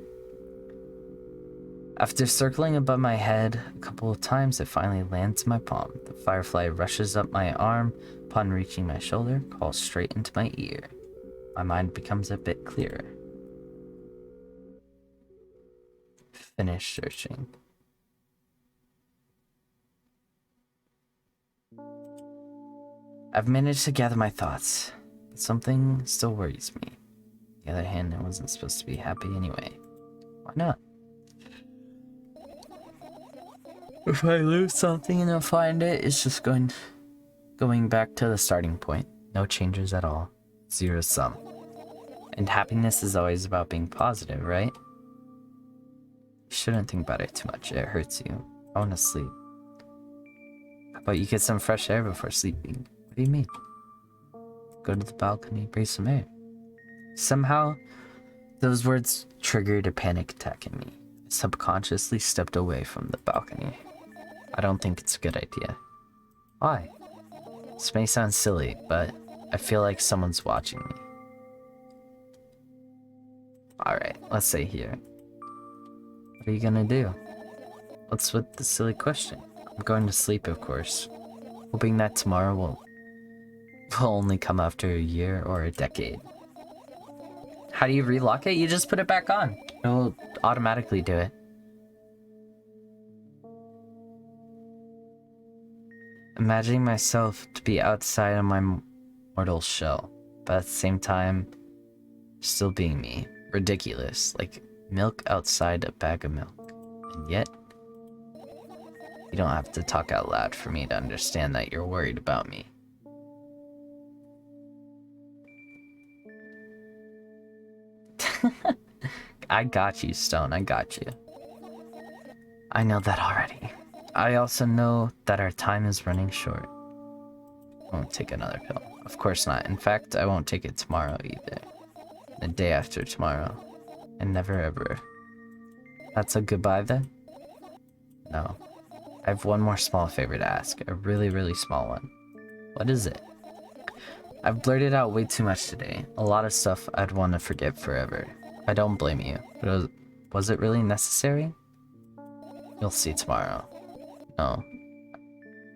After circling above my head a couple of times, it finally lands in my palm. The firefly rushes up my arm. Upon reaching my shoulder, calls straight into my ear. My mind becomes a bit clearer. Finish searching. I've managed to gather my thoughts, but something still worries me. On the other hand, I wasn't supposed to be happy anyway. Why not? If I lose something and don't find it, it's just going back to the starting point. No changes at all. Zero sum. And happiness is always about being positive, right? You shouldn't think about it too much. It hurts you. I want to sleep. How about you get some fresh air before sleeping? What do you mean? Go to the balcony, breathe some air. Somehow, those words triggered a panic attack in me. I subconsciously stepped away from the balcony. I don't think it's a good idea. Why? This may sound silly, but I feel like someone's watching me. Alright, let's stay here. What are you gonna do? What's with the silly question? I'm going to sleep, of course. Hoping that tomorrow will only come after a year or a decade. How do you relock it? You just put it back on. It'll automatically do it. Imagining myself to be outside of my mortal shell, but at the same time, still being me. Ridiculous, like milk outside a bag of milk. And yet, you don't have to talk out loud for me to understand that you're worried about me. I got you, Stone, I got you. I know that already. I also know that our time is running short. I won't take another pill. Of course not. In fact, I won't take it tomorrow either. The day after tomorrow. And never ever. That's a goodbye then? No. I have one more small favor to ask. A really, really small one. What is it? I've blurted out way too much today. A lot of stuff I'd want to forget forever. I don't blame you. But was it really necessary? You'll see tomorrow. No. I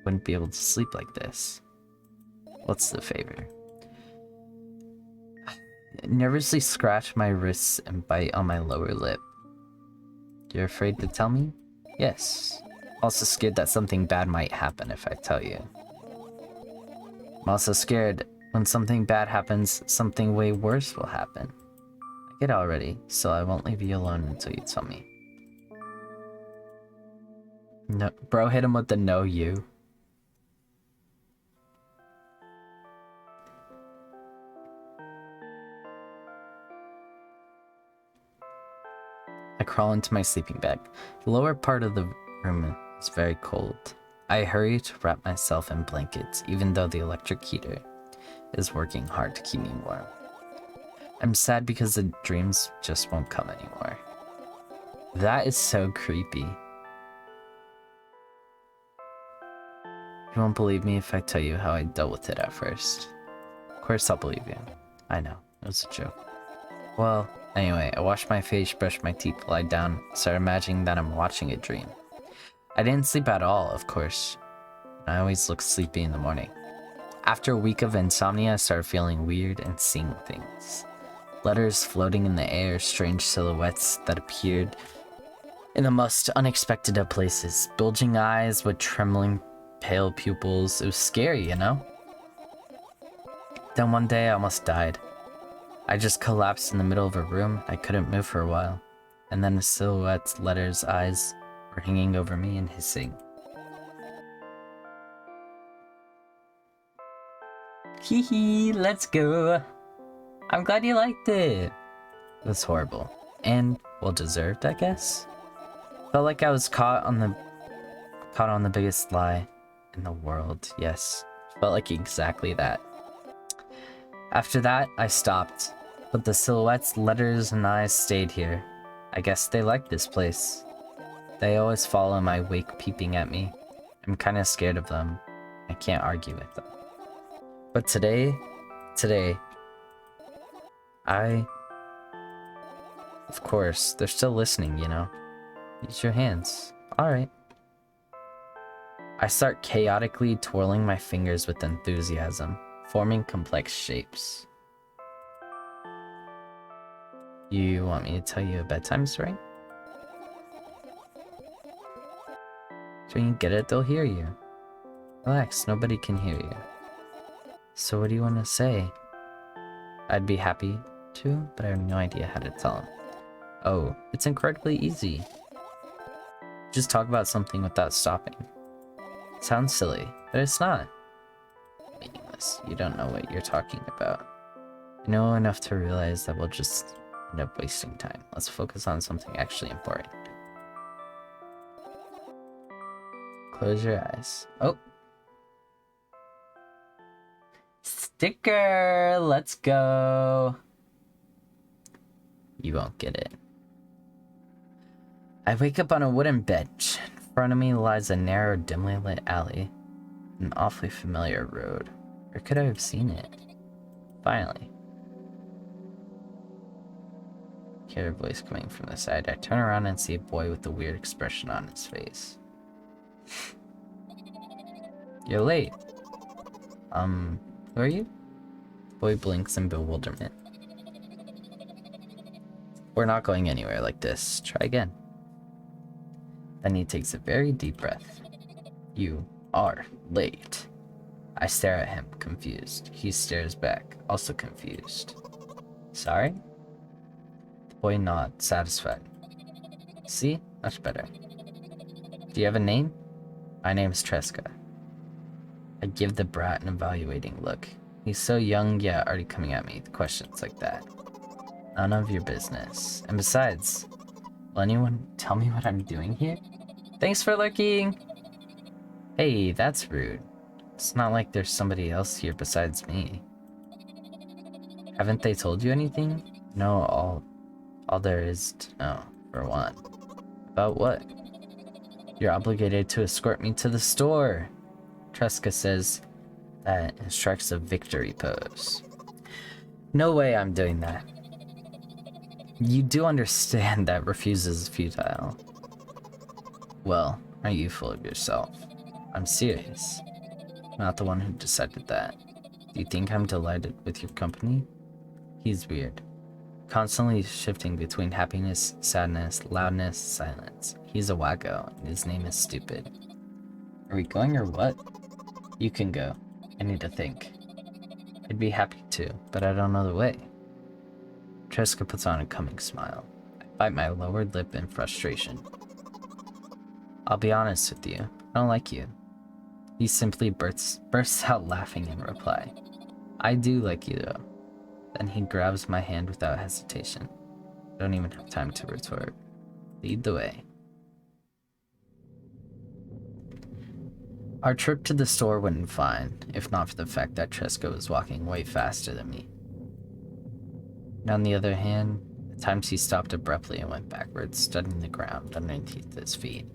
wouldn't be able to sleep like this. What's the favor? Nervously scratch my wrists and bite on my lower lip. You're afraid to tell me? Yes. Also scared that something bad might happen if I tell you. I'm also scared when something bad happens, something way worse will happen. I get it already, so I won't leave you alone until you tell me. No, bro, hit him with the no you. I crawl into my sleeping bag. The lower part of the room is very cold. I hurry to wrap myself in blankets, even though the electric heater is working hard to keep me warm. I'm sad because the dreams just won't come anymore. That is so creepy. You won't believe me if I tell you how I dealt with it at first. Of course I'll believe you. I know, it was a joke. Well, anyway, I washed my face, brushed my teeth, lied down, started imagining that I'm watching a dream. I didn't sleep at all, of course. I always look sleepy in the morning. After a week of insomnia, I started feeling weird and seeing things. Letters floating in the air, strange silhouettes that appeared in the most unexpected of places. Bulging eyes with trembling, pale pupils. It was scary, you know? Then one day I almost died. I just collapsed in the middle of a room. I couldn't move for a while. And then the silhouette's letters' eyes were hanging over me and hissing. Hee hee, let's go. I'm glad you liked it. It was horrible. And well deserved, I guess. Felt like I was caught on the biggest lie in the world. Yes. Felt like exactly that. After that, I stopped. But the silhouettes, letters, and eyes stayed here. I guess they like this place. They always follow my wake peeping at me. I'm kinda scared of them. I can't argue with them. But today, of course, they're still listening, you know? Use your hands. Alright. I start chaotically twirling my fingers with enthusiasm, forming complex shapes. You want me to tell you a bedtime story? So when you get it, they'll hear you. Relax, nobody can hear you. So what do you want to say? I'd be happy to, but I have no idea how to tell him. Oh, it's incredibly easy. Just talk about something without stopping. Sounds silly, but it's not. Meaningless. You don't know what you're talking about. I know enough to realize that we'll just end up wasting time. Let's focus on something actually important. Close your eyes. Oh. Sticker! Let's go! You won't get it. I wake up on a wooden bench. In front of me lies a narrow, dimly lit alley. An awfully familiar road. Where could I have seen it? Finally. I hear a voice coming from the side. I turn around and see a boy with a weird expression on his face. You're late. Who are you? The boy blinks in bewilderment. We're not going anywhere like this. Try again. Then he takes a very deep breath. You are late. I stare at him, confused. He stares back, also confused. Sorry? The boy nods, satisfied. See? Much better. Do you have a name? My name's Tresca. I give the brat an evaluating look. He's so young, yet already coming at me with questions like that. None of your business. And besides, will anyone tell me what I'm doing here? Thanks for lurking! Hey, that's rude. It's not like there's somebody else here besides me. Haven't they told you anything? No, all there is to know, for one. About what? You're obligated to escort me to the store. Tresca says that and strikes a victory pose. No way I'm doing that. You do understand that refuse is futile. Well, aren't you full of yourself? I'm serious. I'm not the one who decided that. Do you think I'm delighted with your company? He's weird. Constantly shifting between happiness, sadness, loudness, silence. He's a wacko, and his name is Stupid. Are we going or what? You can go. I need to think. I'd be happy to, but I don't know the way. Tresca puts on a cunning smile. I bite my lower lip in frustration. I'll be honest with you. I don't like you. He simply bursts out laughing in reply. I do like you though. Then he grabs my hand without hesitation. I don't even have time to retort. Lead the way. Our trip to the store went fine, if not for the fact that Tresca was walking way faster than me. And on the other hand, at times he stopped abruptly and went backwards, studying the ground underneath his feet.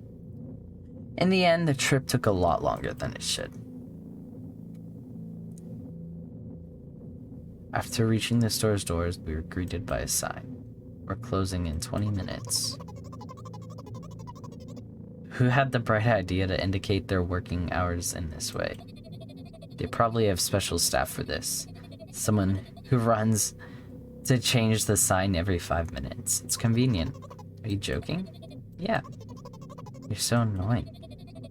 In the end, the trip took a lot longer than it should. After reaching the store's doors, we were greeted by a sign. We're closing in 20 minutes. Who had the bright idea to indicate their working hours in this way? They probably have special staff for this. Someone who runs to change the sign every 5 minutes. It's convenient. Are you joking? Yeah. You're so annoying.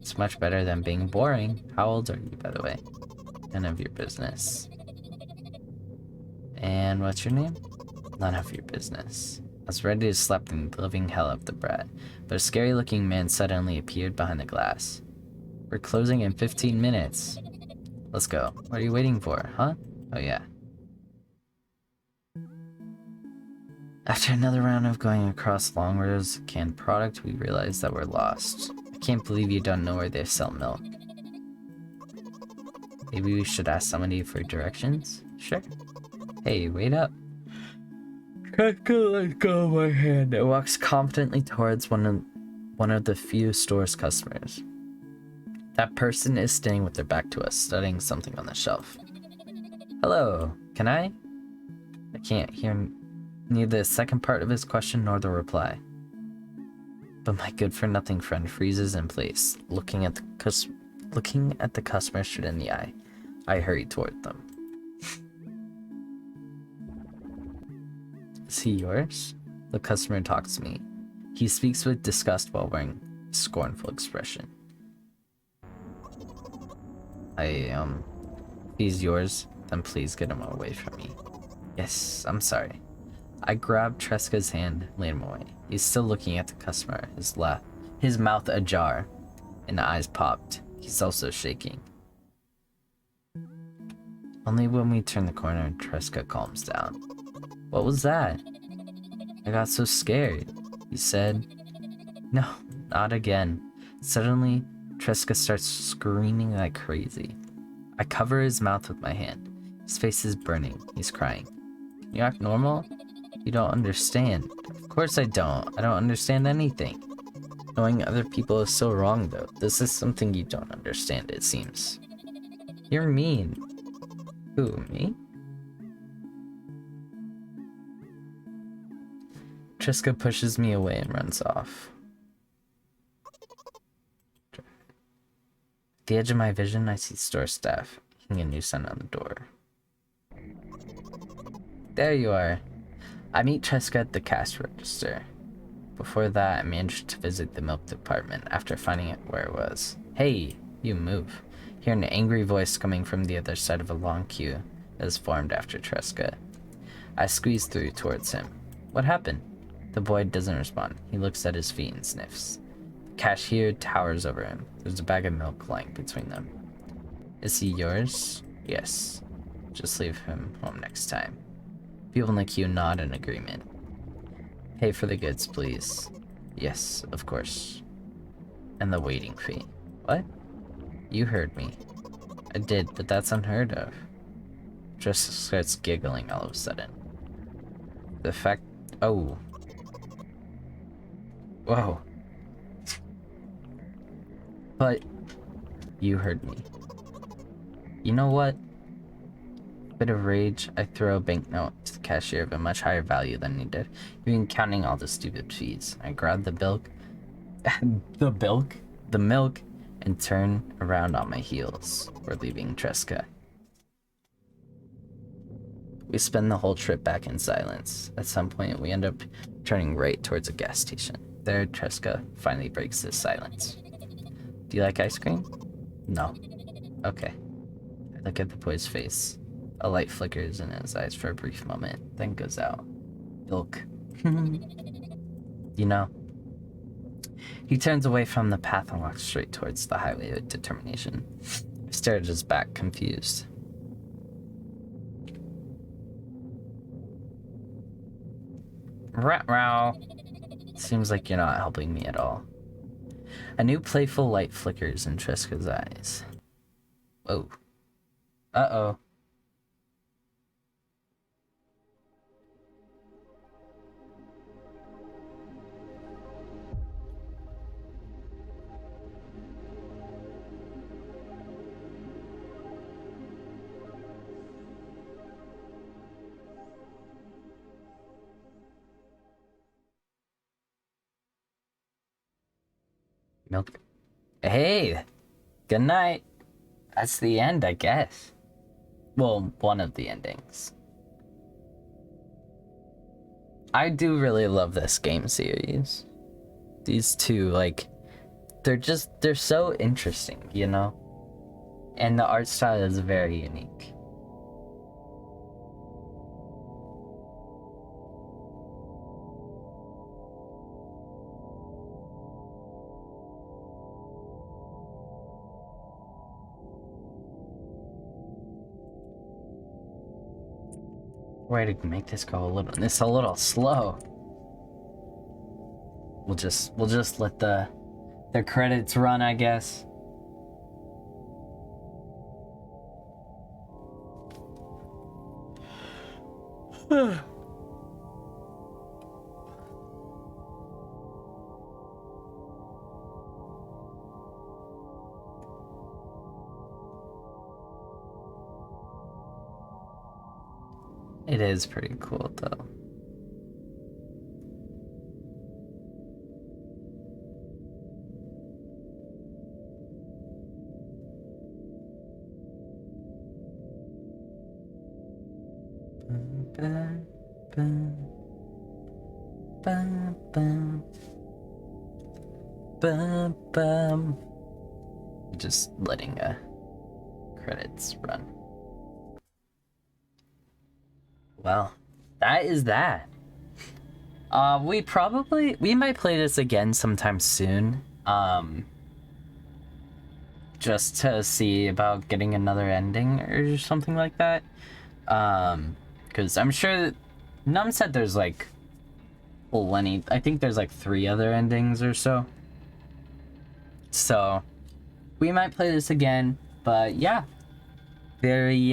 It's much better than being boring. How old are you, by the way? None of your business. And what's your name? None of your business. I was ready to slap the living hell out of the brat, but a scary-looking man suddenly appeared behind the glass. We're closing in 15 minutes. Let's go. What are you waiting for, huh? Oh yeah. After another round of going across long rows of canned product, we realized that we're lost. I can't believe you don't know where they sell milk. Maybe we should ask somebody for directions? Sure. Hey, wait up. Tresca lets go of my hand and walks confidently towards one of the few store's customers. That person is staying with their back to us, studying something on the shelf. Hello, can I? I can't hear neither the second part of his question nor the reply. But my good-for-nothing friend freezes in place, looking at the customer straight in the eye. I hurry toward them. Is he yours? The customer talks to me. He speaks with disgust while wearing a scornful expression. If he's yours, then please get him away from me. Yes, I'm sorry. I grabbed Tresca's hand and laid him away. He's still looking at the customer, his mouth ajar, and the eyes popped. He's also shaking. Only when we turn the corner, Tresca calms down. What was that? I got so scared. He said, no, not again. Suddenly, Tresca starts screaming like crazy. I cover his mouth with my hand. His face is burning. He's crying. Can you act normal? You don't understand. Of course I don't. I don't understand anything. Knowing other people is so wrong, though. This is something you don't understand, it seems. You're mean. Who, me? Tresca pushes me away and runs off. At the edge of my vision, I see store staff hanging a new sign on the door. There you are. I meet Tresca at the cash register. Before that, I managed to visit the milk department after finding out where it was. Hey, you move. Hear an angry voice coming from the other side of a long queue that is formed after Tresca. I squeeze through towards him. What happened? The boy doesn't respond. He looks at his feet and sniffs. The cashier towers over him. There's a bag of milk lying between them. Is he yours? Yes. Just leave him home next time. People in the queue nod in agreement. Pay for the goods, please. Yes, of course. And the waiting fee. What? You heard me. I did, but that's unheard of. Just starts giggling all of a sudden. The fact... Oh. Whoa. But... You heard me. You know what? Bit of rage, I throw a banknote to the cashier of a much higher value than needed, even counting all the stupid fees. I grab the bilk... the milk, and turn around on my heels. We're leaving Tresca. We spend the whole trip back in silence. At some point, we end up turning right towards a gas station. There, Tresca finally breaks his silence. Do you like ice cream? No. Okay. I look at the boy's face. A light flickers in his eyes for a brief moment, then goes out. Bilk. You know, he turns away from the path and walks straight towards the highway with determination. I stare at his back, confused. Rat-row. Seems like you're not helping me at all. A new playful light flickers in Tresca's eyes. Whoa. Uh-oh. Milk. Hey! Good night. That's the end, I guess. Well, one of the endings. I do really love this game series. These two, like, they're so interesting, you know? And the art style is very unique. Way to make this go a little slow. We'll just let the credits run, I guess. It is pretty cool, though. Just letting credits run. Well, that is that. We might play this again sometime soon. Just to see about getting another ending or something like that. Because I'm sure that Num said there's like plenty. I think there's like 3 other endings or so. So we might play this again, but yeah, very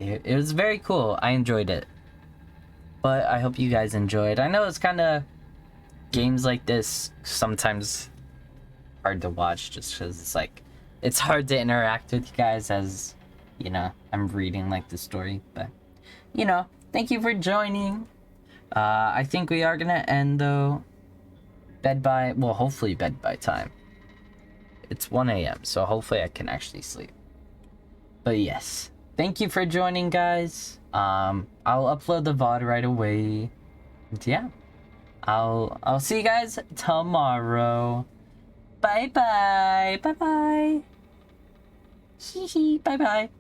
it was very cool. I enjoyed it, but I hope you guys enjoyed. I know it's kind of games like this sometimes hard to watch just because it's like it's hard to interact with you guys as you know I'm reading like the story, but you know, thank you for joining. I think we are gonna end though. Hopefully bed by time. It's 1 a.m. so hopefully I can actually sleep. But yes, thank you for joining, guys. I'll upload the VOD right away. And yeah, I'll see you guys tomorrow. Bye bye. Bye bye. Hee hee. Bye bye.